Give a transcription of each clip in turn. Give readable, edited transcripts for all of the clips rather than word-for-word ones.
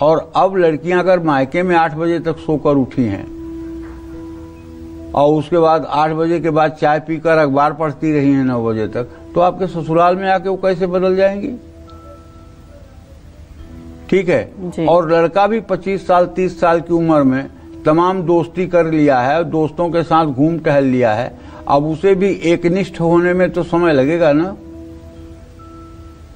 और अब लड़कियां अगर मायके में 8 बजे तक सोकर उठी हैं और उसके बाद 8 बजे के बाद चाय पीकर अखबार पढ़ती रही हैं 9 बजे तक, तो आपके ससुराल में आके वो कैसे बदल जाएंगी? ठीक है। और लड़का भी 25 साल 30 साल की उम्र में तमाम दोस्ती कर लिया है, दोस्तों के साथ घूम टहल लिया है, अब उसे भी एकनिष्ठ होने में तो समय लगेगा ना।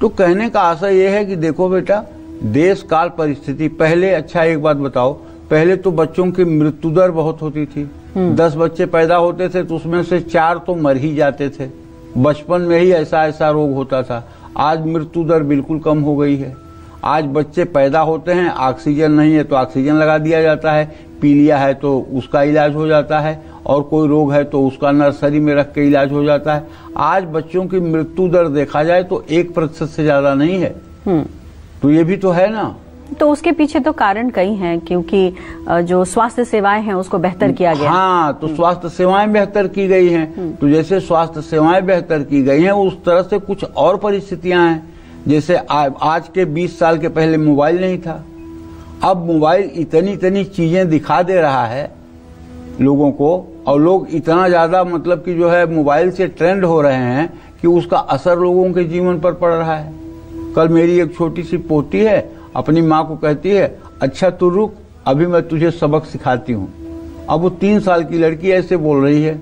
तो कहने का आशय यह है कि देखो बेटा, देश काल परिस्थिति पहले, अच्छा एक बात बताओ, पहले तो बच्चों की मृत्यु दर बहुत होती थी। 10 बच्चे पैदा होते थे तो उसमें से 4 तो मर ही जाते थे, बचपन में ही ऐसा रोग होता था। आज मृत्यु दर बिल्कुल कम हो गई है। आज बच्चे पैदा होते हैं, ऑक्सीजन नहीं है तो ऑक्सीजन लगा दिया जाता है, पीलिया है तो उसका इलाज हो जाता है, और कोई रोग है तो उसका नर्सरी में रख के इलाज हो जाता है। आज बच्चों की मृत्यु दर देखा जाए तो 1% से ज्यादा नहीं है। तो ये भी तो है ना। तो उसके पीछे तो कारण कई हैं, क्योंकि जो स्वास्थ्य सेवाएं हैं उसको बेहतर किया गया। हाँ, तो स्वास्थ्य सेवाएं बेहतर की गई हैं। तो जैसे स्वास्थ्य सेवाएं बेहतर की गई हैं, उस तरह से कुछ और परिस्थितियां हैं। जैसे आज के 20 साल के पहले मोबाइल नहीं था, अब मोबाइल इतनी चीजें दिखा दे रहा है लोगों को, और लोग इतना ज्यादा मतलब कि जो है मोबाइल से ट्रेंड हो रहे हैं कि उसका असर लोगों के जीवन पर पड़ रहा है। कल मेरी एक छोटी सी पोती है, अपनी माँ को कहती है, अच्छा तू रुक, अभी मैं तुझे सबक सिखाती हूँ। अब वो 3 साल की लड़की ऐसे बोल रही है,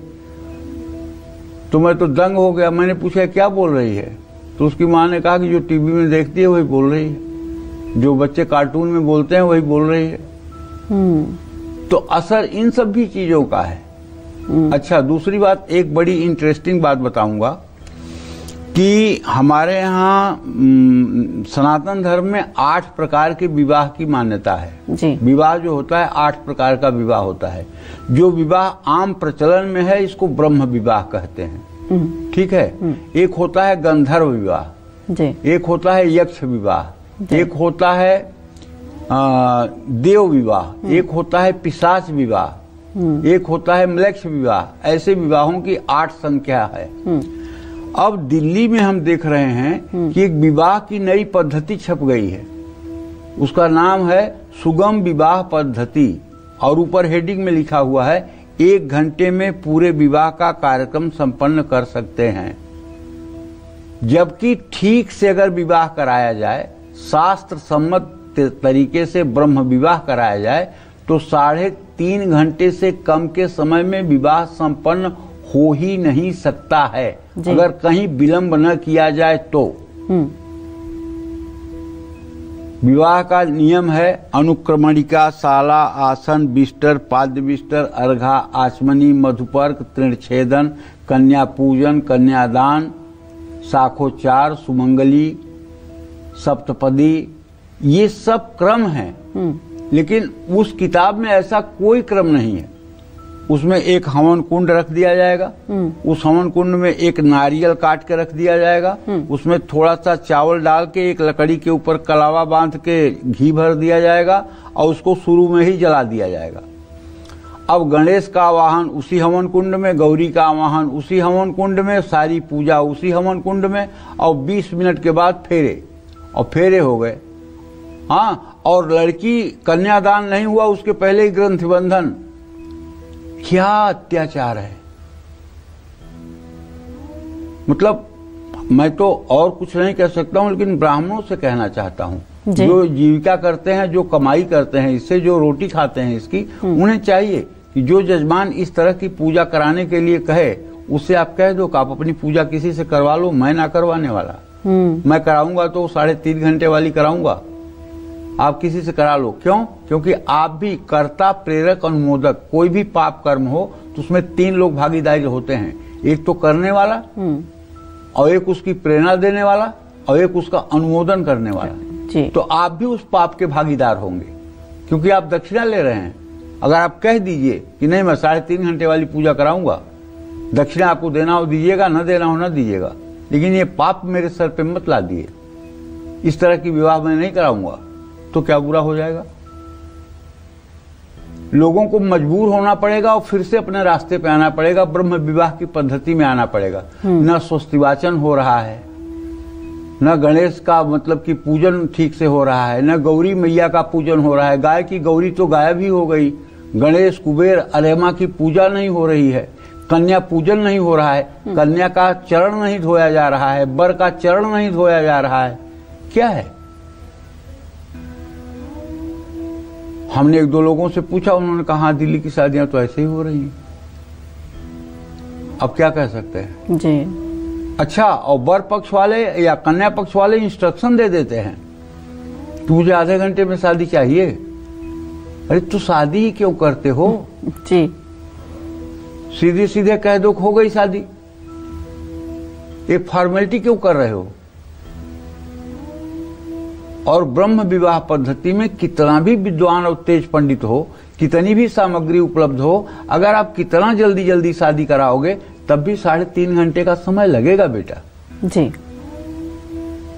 तो मैं तो दंग हो गया। मैंने पूछा क्या बोल रही है, तो उसकी माँ ने कहा कि जो टीवी में देखती है वही बोल रही है, जो बच्चे कार्टून में बोलते हैं वही बोल रही है। तो असर इन सब भी चीजों का है। अच्छा, दूसरी बात, एक बड़ी इंटरेस्टिंग बात बताऊंगा कि हमारे यहाँ सनातन धर्म में 8 प्रकार के विवाह की मान्यता है जी। विवाह जो होता है 8 प्रकार का विवाह होता है। जो विवाह आम प्रचलन में है इसको ब्रह्म विवाह कहते हैं, ठीक है। एक होता है गंधर्व विवाह जी। एक होता है यक्ष विवाह, एक होता है देव विवाह, एक होता है पिशाच विवाह, एक होता है म्लेच्छ विवाह। ऐसे विवाहों की 8 संख्या है। अब दिल्ली में हम देख रहे हैं कि एक विवाह की नई पद्धति छप गई है, उसका नाम है सुगम विवाह पद्धति, और ऊपर हेडिंग में लिखा हुआ है 1 घंटे में पूरे विवाह का कार्यक्रम संपन्न कर सकते हैं। जबकि ठीक से अगर विवाह कराया जाए, शास्त्र सम्मत तरीके से ब्रह्म विवाह कराया जाए, तो 3.5 घंटे से कम के समय में विवाह संपन्न हो ही नहीं सकता है, अगर कहीं विलंब न किया जाए तो। विवाह का नियम है अनुक्रमणिका, शाला, आसन, बिस्तर, पाद्य बिस्तर, अर्घा, आचमनी, मधुपर्क, तृणछेदन, कन्या पूजन, कन्यादान, साखोचार, सुमंगली, सप्तपदी, ये सब क्रम हैं। लेकिन उस किताब में ऐसा कोई क्रम नहीं है। उसमें एक हवन कुंड रख दिया जाएगा, उस हवन कुंड में एक नारियल काट के रख दिया जाएगा, उसमें थोड़ा सा चावल डाल के एक लकड़ी के ऊपर कलावा बांध के घी भर दिया जाएगा और उसको शुरू में ही जला दिया जाएगा। अब गणेश का आवाहन उसी हवन कुंड में, गौरी का आवाहन उसी हवन कुंड में, सारी पूजा उसी हवन कुंड में, और 20 मिनट के बाद फेरे, और फेरे हो गए। हाँ, और लड़की कन्यादान नहीं हुआ उसके पहले ही ग्रंथिबंधन। क्या अत्याचार है! मतलब मैं तो और कुछ नहीं कह सकता हूं, लेकिन ब्राह्मणों से कहना चाहता हूं, जो जीविका करते हैं, जो कमाई करते हैं, इससे जो रोटी खाते हैं इसकी, उन्हें चाहिए कि जो जजमान इस तरह की पूजा कराने के लिए कहे, उससे आप कह दो कि आप अपनी पूजा किसी से करवा लो, मैं ना करवाने वाला। मैं कराऊंगा तो 3.5 घंटे वाली कराऊंगा, आप किसी से करा लो। क्यों? क्योंकि आप भी कर्ता, प्रेरक, अनुमोदक, कोई भी पाप कर्म हो तो उसमें 3 लोग भागीदारी होते हैं, एक तो करने वाला, और एक उसकी प्रेरणा देने वाला, और एक उसका अनुमोदन करने वाला। तो आप भी उस पाप के भागीदार होंगे, क्योंकि आप दक्षिणा ले रहे हैं। अगर आप कह दीजिए कि नहीं मैं 3.5 घंटे वाली पूजा कराऊंगा, दक्षिणा आपको देना हो दीजिएगा, न देना हो न दीजिएगा, लेकिन ये पाप मेरे सर पे मत ला दिए, इस तरह की विवाह मैं नहीं कराऊंगा, तो क्या बुरा हो जाएगा? लोगों को मजबूर होना पड़ेगा और फिर से अपने रास्ते पे आना पड़ेगा, ब्रह्म विवाह की पद्धति में आना पड़ेगा। न स्वस्तिवाचन हो रहा है, न गणेश का मतलब कि पूजन ठीक से हो रहा है, न गौरी मैया का पूजन हो रहा है। गाय की गौरी तो गायब ही हो गई। गणेश, कुबेर, अरेमा की पूजा नहीं हो रही है। कन्या पूजन नहीं हो रहा है। कन्या का चरण नहीं धोया जा रहा है। वर का चरण नहीं धोया जा रहा है। क्या है? हमने एक दो लोगों से पूछा, उन्होंने कहा दिल्ली की शादियां तो ऐसे ही हो रही हैं। अब क्या कह सकते हैं जी। अच्छा, और वर पक्ष वाले या कन्या पक्ष वाले इंस्ट्रक्शन दे देते हैं कि मुझे आधे घंटे में शादी चाहिए। अरे तो शादी ही क्यों करते हो जी? सीधे सीधे कह दो हो गई शादी। एक फॉर्मेलिटी क्यों कर रहे हो? और ब्रह्म विवाह पद्धति में कितना भी विद्वान और तेज पंडित हो, कितनी भी सामग्री उपलब्ध हो, अगर आप कितना जल्दी जल्दी शादी कराओगे तब भी 3.5 घंटे का समय लगेगा बेटा जी।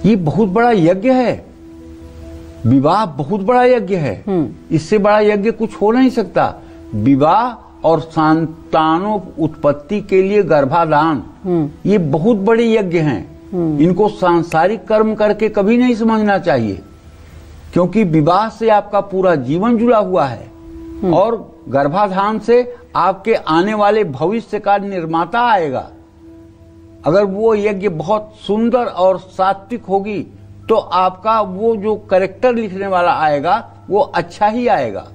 ये बहुत बड़ा यज्ञ है। विवाह बहुत बड़ा यज्ञ है। इससे बड़ा यज्ञ कुछ हो नहीं सकता। विवाह और संतानों उत्पत्ति के लिए गर्भाधान, ये बहुत बड़े यज्ञ हैं। इनको सांसारिक कर्म करके कभी नहीं समझना चाहिए, क्योंकि विवाह से आपका पूरा जीवन जुड़ा हुआ है और गर्भाधान से आपके आने वाले भविष्य का निर्माता आएगा। अगर वो यज्ञ बहुत सुंदर और सात्विक होगी तो आपका वो जो कैरेक्टर लिखने वाला आएगा वो अच्छा ही आएगा।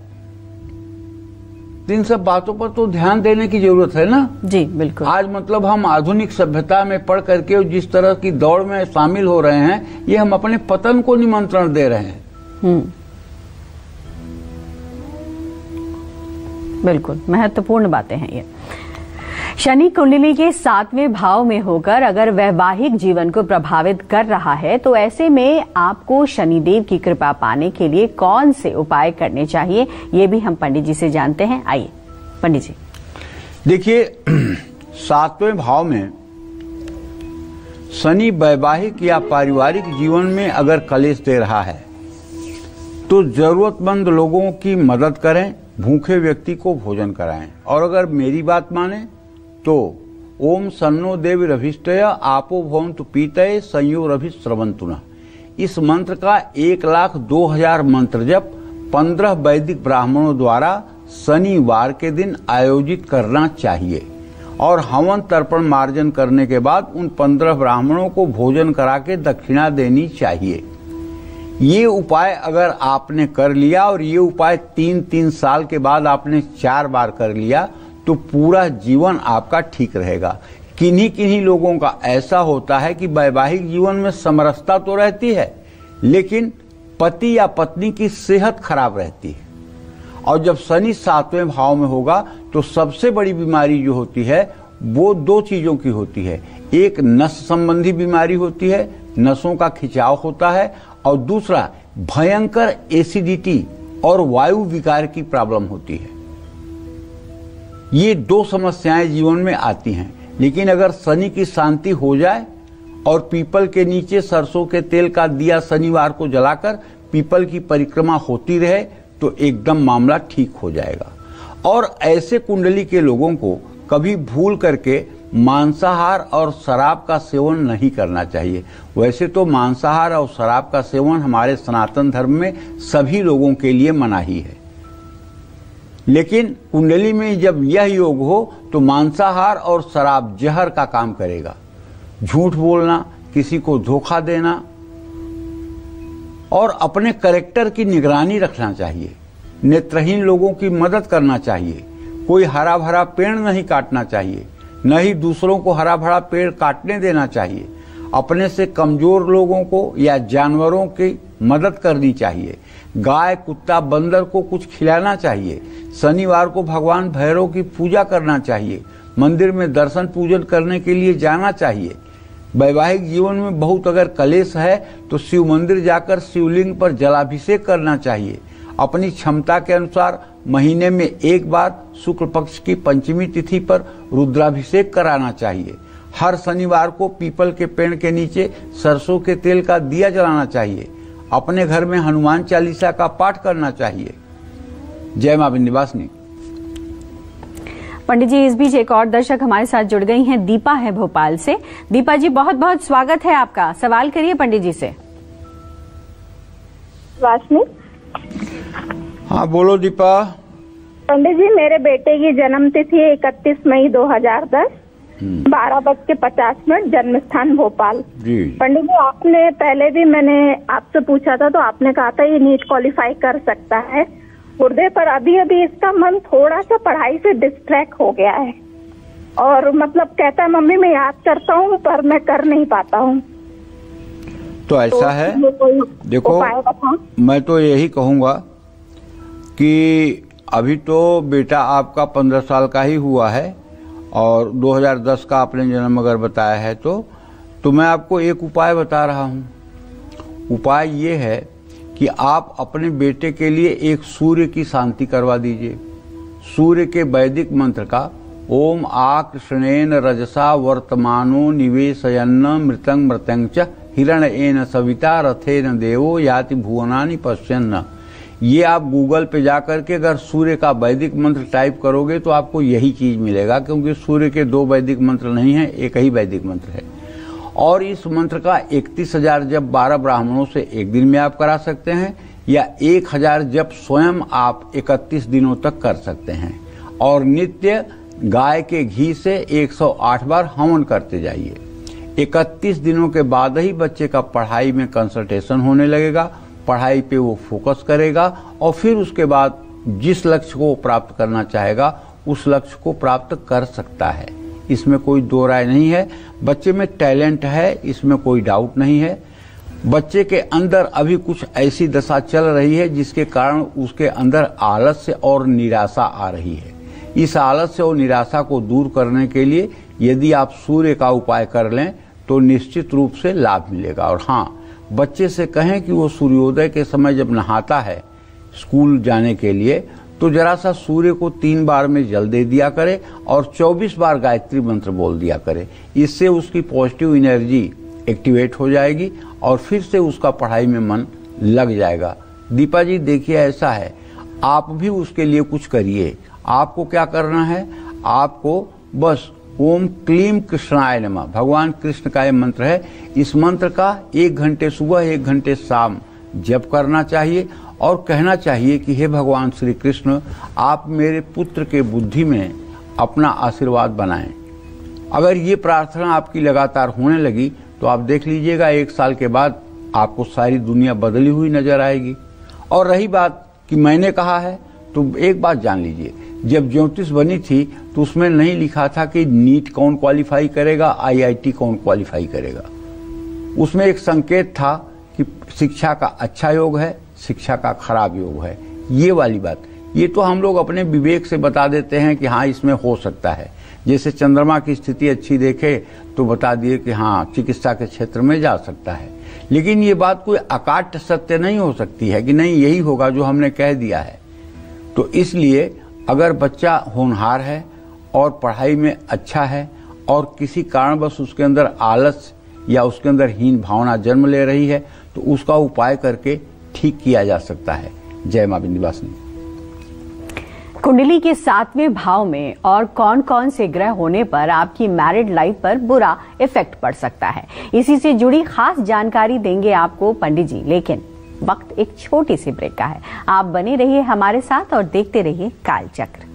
इन सब बातों पर तो ध्यान देने की जरूरत है ना। जी बिल्कुल। आज मतलब हम आधुनिक सभ्यता में पढ़ करके जिस तरह की दौड़ में शामिल हो रहे हैं, ये हम अपने पतन को निमंत्रण दे रहे हैं। बिल्कुल महत्वपूर्ण बातें हैं ये। शनि कुंडली के 7वें भाव में होकर अगर वैवाहिक जीवन को प्रभावित कर रहा है तो ऐसे में आपको शनिदेव की कृपा पाने के लिए कौन से उपाय करने चाहिए, ये भी हम पंडित जी से जानते हैं। आइए पंडित जी। देखिए, 7वें भाव में शनि वैवाहिक या पारिवारिक जीवन में अगर कलेश दे रहा है तो जरूरतमंद लोगों की मदद करें, भूखे व्यक्ति को भोजन कराएं। और अगर मेरी बात माने तो ओम सन्नो देवी रभिष्टय आपो भवन्तु पीतये संयो रभिश्रवन्तु नः, इस मंत्र का 1,02,000 मंत्र जप 15 वैदिक ब्राह्मणों द्वारा शनिवार के दिन आयोजित करना चाहिए। और हवन तर्पण मार्जन करने के बाद उन 15 ब्राह्मणों को भोजन करा के दक्षिणा देनी चाहिए। ये उपाय अगर आपने कर लिया और ये उपाय 3-3 साल के बाद आपने 4 बार कर लिया तो पूरा जीवन आपका ठीक रहेगा। किन्हीं किन्हीं लोगों का ऐसा होता है कि वैवाहिक जीवन में समरसता तो रहती है लेकिन पति या पत्नी की सेहत खराब रहती है। और जब शनि 7वें भाव में होगा तो सबसे बड़ी बीमारी जो होती है वो 2 चीजों की होती है। एक नस संबंधी बीमारी होती है, नसों का खिंचाव होता है, और दूसरा भयंकर एसिडिटी और वायु विकार की प्रॉब्लम होती है। ये 2 समस्याएं जीवन में आती हैं। लेकिन अगर शनि की शांति हो जाए और पीपल के नीचे सरसों के तेल का दिया शनिवार को जलाकर पीपल की परिक्रमा होती रहे तो एकदम मामला ठीक हो जाएगा। और ऐसे कुंडली के लोगों को कभी भूल करके मांसाहार और शराब का सेवन नहीं करना चाहिए। वैसे तो मांसाहार और शराब का सेवन हमारे सनातन धर्म में सभी लोगों के लिए मनाही है, लेकिन कुंडली में जब यह योग हो तो मांसाहार और शराब जहर का काम करेगा। झूठ बोलना, किसी को धोखा देना और अपने कैरेक्टर की निगरानी रखना चाहिए। नेत्रहीन लोगों की मदद करना चाहिए। कोई हरा भरा पेड़ नहीं काटना चाहिए, न ही दूसरों को हरा भरा पेड़ काटने देना चाहिए। अपने से कमजोर लोगों को या जानवरों की मदद करनी चाहिए। गाय, कुत्ता, बंदर को कुछ खिलाना चाहिए। शनिवार को भगवान भैरव की पूजा करना चाहिए। मंदिर में दर्शन पूजन करने के लिए जाना चाहिए। वैवाहिक जीवन में बहुत अगर कलेश है तो शिव मंदिर जाकर शिवलिंग पर जलाभिषेक करना चाहिए। अपनी क्षमता के अनुसार महीने में 1 बार शुक्ल पक्ष की पंचमी तिथि पर रुद्राभिषेक कराना चाहिए। हर शनिवार को पीपल के पेड़ के नीचे सरसों के तेल का दिया जलाना चाहिए। अपने घर में हनुमान चालीसा का पाठ करना चाहिए। जय मां विंध्यवासिनी। पंडित जी, इस बीच एक और दर्शक हमारे साथ जुड़ गई हैं, दीपा है भोपाल से। दीपा जी, बहुत बहुत स्वागत है आपका। सवाल करिए पंडित जी से। वासनी। हाँ बोलो दीपा। पंडित जी, मेरे बेटे की जन्म तिथि 31 मई 2010, 12:50 जन्म स्थान भोपाल। जी पंडित जी, आपने पहले भी मैंने आपसे पूछा था तो आपने कहा था ये नीट क्वालिफाई कर सकता है गुरुदेव, पर अभी अभी इसका मन थोड़ा सा पढ़ाई से डिस्ट्रैक्ट हो गया है और मतलब कहता है मम्मी मैं याद करता हूँ पर मैं कर नहीं पाता हूँ। तो ऐसा है, देखो मैं तो यही कहूँगा कि अभी तो बेटा आपका 15 साल का ही हुआ है और 2010 का आपने जन्म अगर बताया है तो मैं आपको एक उपाय बता रहा हूँ। उपाय ये है कि आप अपने बेटे के लिए एक सूर्य की शांति करवा दीजिए। सूर्य के वैदिक मंत्र का ओम आकृष्णेन रजसा वर्तमानो निवेशयन्न मृतं मृतं च हिरण्येन सविता रथेन देवो याति भुवनानि पश्यन्न, ये आप गूगल पे जाकर के अगर सूर्य का वैदिक मंत्र टाइप करोगे तो आपको यही चीज मिलेगा, क्योंकि सूर्य के 2 वैदिक मंत्र नहीं है, एक ही वैदिक मंत्र है। और इस मंत्र का 31,000 जप 12 ब्राह्मणों से एक दिन में आप करा सकते हैं या 1,000 जप स्वयं आप 31 दिनों तक कर सकते हैं। और नित्य गाय के घी से 108 बार हवन करते जाइए। 31 दिनों के बाद ही बच्चे का पढ़ाई में कंसंट्रेशन होने लगेगा, पढ़ाई पे वो फोकस करेगा और फिर उसके बाद जिस लक्ष्य को प्राप्त करना चाहेगा उस लक्ष्य को प्राप्त कर सकता है। इसमें कोई दो राय नहीं है। बच्चे में टैलेंट है, इसमें कोई डाउट नहीं है। बच्चे के अंदर अभी कुछ ऐसी दशा चल रही है जिसके कारण उसके अंदर आलस्य और निराशा आ रही है। इस आलस्य और निराशा को दूर करने के लिए यदि आप सूर्य का उपाय कर लें तो निश्चित रूप से लाभ मिलेगा। और हाँ, बच्चे से कहें कि वो सूर्योदय के समय जब नहाता है स्कूल जाने के लिए तो जरा सा सूर्य को 3 बार में जल दे दिया करे और 24 बार गायत्री मंत्र बोल दिया करे। इससे उसकी पॉजिटिव एनर्जी एक्टिवेट हो जाएगी और फिर से उसका पढ़ाई में मन लग जाएगा। दीपा जी देखिए, ऐसा है, आप भी उसके लिए कुछ करिए। आपको क्या करना है, आपको बस ओम क्लीम कृष्णाय नमः, भगवान कृष्ण का ये मंत्र है, इस मंत्र का 1 घंटे सुबह 1 घंटे शाम जप करना चाहिए और कहना चाहिए कि हे भगवान श्री कृष्ण, आप मेरे पुत्र के बुद्धि में अपना आशीर्वाद बनाएं। अगर ये प्रार्थना आपकी लगातार होने लगी तो आप देख लीजिएगा 1 साल के बाद आपको सारी दुनिया बदली हुई नजर आएगी। और रही बात कि मैंने कहा है, तो एक बात जान लीजिए, जब ज्योतिष बनी थी तो उसमें नहीं लिखा था कि नीट कौन क्वालिफाई करेगा, IIT कौन क्वालिफाई करेगा। उसमें एक संकेत था कि शिक्षा का अच्छा योग है, शिक्षा का खराब योग है। ये वाली बात, ये तो हम लोग अपने विवेक से बता देते हैं कि हाँ इसमें हो सकता है। जैसे चंद्रमा की स्थिति अच्छी देखे तो बता दिए कि हाँ चिकित्सा के क्षेत्र में जा सकता है, लेकिन ये बात कोई अकाट्य सत्य नहीं हो सकती है कि नहीं यही होगा जो हमने कह दिया है। तो इसलिए अगर बच्चा होनहार है और पढ़ाई में अच्छा है और किसी कारणवश उसके अंदर आलस या उसके अंदर हीन भावना जन्म ले रही है तो उसका उपाय करके ठीक किया जा सकता है। जय मां विंध्यवासिनी। कुंडली के 7वें भाव में और कौन कौन से ग्रह होने पर आपकी मैरिड लाइफ पर बुरा इफेक्ट पड़ सकता है, इसी से जुड़ी खास जानकारी देंगे आपको पंडित जी। लेकिन वक्त एक छोटी सी ब्रेक का है। आप बने रहिए हमारे साथ और देखते रहिए कालचक्र।